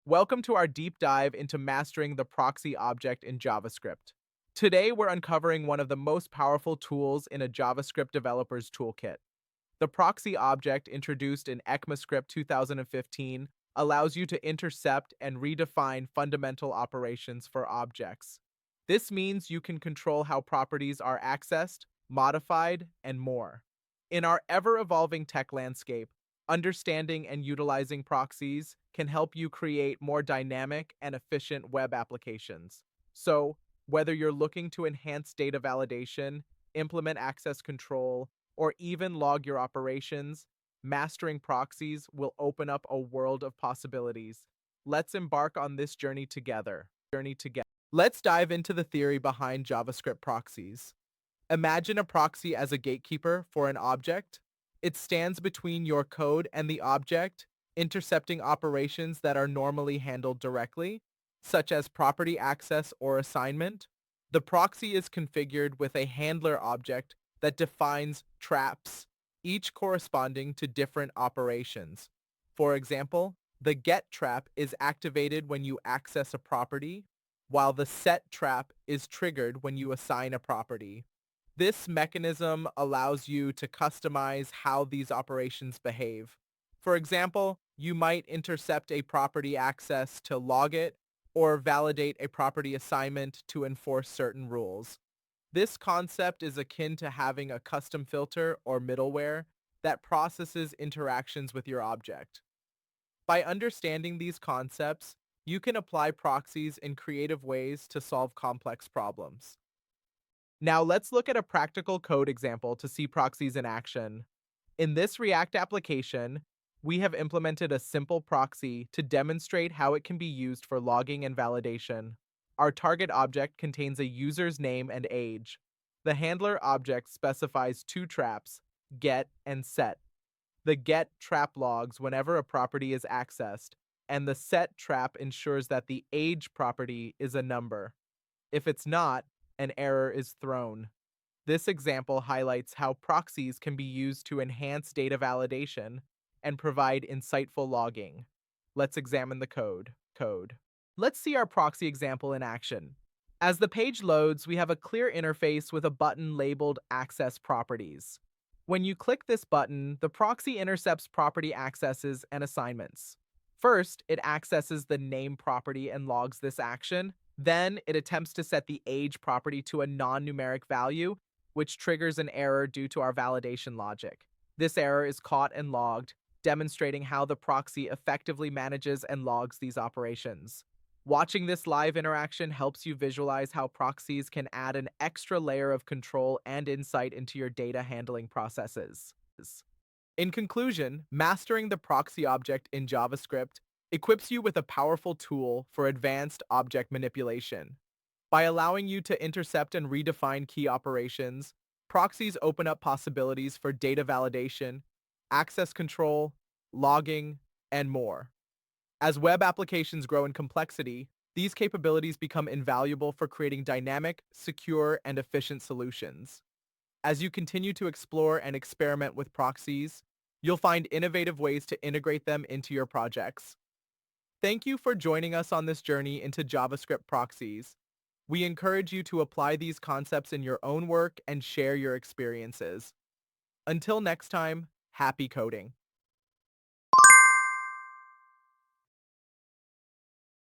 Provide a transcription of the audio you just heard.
Welcome to our deep dive into mastering the proxy object in JavaScript. Today, we're uncovering one of the most powerful tools in a JavaScript developer's toolkit. The proxy object, introduced in ECMAScript 2015, allows you to intercept and redefine fundamental operations for objects. This means you can control how properties are accessed, modified, and more. In our ever-evolving tech landscape, understanding and utilizing proxies can help you create more dynamic and efficient web applications. So, whether you're looking to enhance data validation, implement access control, or even log your operations, mastering proxies will open up a world of possibilities. Let's embark on this journey together. Let's dive into the theory behind JavaScript proxies. Imagine a proxy as a gatekeeper for an object. It stands between your code and the object, intercepting operations that are normally handled directly, such as property access or assignment. The proxy is configured with a handler object that defines traps, each corresponding to different operations. For example, the get trap is activated when you access a property, while the set trap is triggered when you assign a property. This mechanism allows you to customize how these operations behave. For example, you might intercept a property access to log it, or validate a property assignment to enforce certain rules. This concept is akin to having a custom filter or middleware that processes interactions with your object. By understanding these concepts, you can apply proxies in creative ways to solve complex problems. Now let's look at a practical code example to see proxies in action. In this React application, we have implemented a simple proxy to demonstrate how it can be used for logging and validation. Our target object contains a user's name and age. The handler object specifies two traps, get and set. The get trap logs whenever a property is accessed, and the set trap ensures that the age property is a number. If it's not, an error is thrown. This example highlights how proxies can be used to enhance data validation and provide insightful logging. Let's examine the code. Let's see our proxy example in action. As the page loads, we have a clear interface with a button labeled Access Properties. When you click this button, the proxy intercepts property accesses and assignments. First, it accesses the name property and logs this action. Then, it attempts to set the age property to a non-numeric value, which triggers an error due to our validation logic. This error is caught and logged, demonstrating how the proxy effectively manages and logs these operations. Watching this live interaction helps you visualize how proxies can add an extra layer of control and insight into your data handling processes. In conclusion, mastering the proxy object in JavaScript equips you with a powerful tool for advanced object manipulation. By allowing you to intercept and redefine key operations, proxies open up possibilities for data validation, access control, logging, and more. As web applications grow in complexity, these capabilities become invaluable for creating dynamic, secure, and efficient solutions. As you continue to explore and experiment with proxies, you'll find innovative ways to integrate them into your projects. Thank you for joining us on this journey into JavaScript proxies. We encourage you to apply these concepts in your own work and share your experiences. Until next time, happy coding.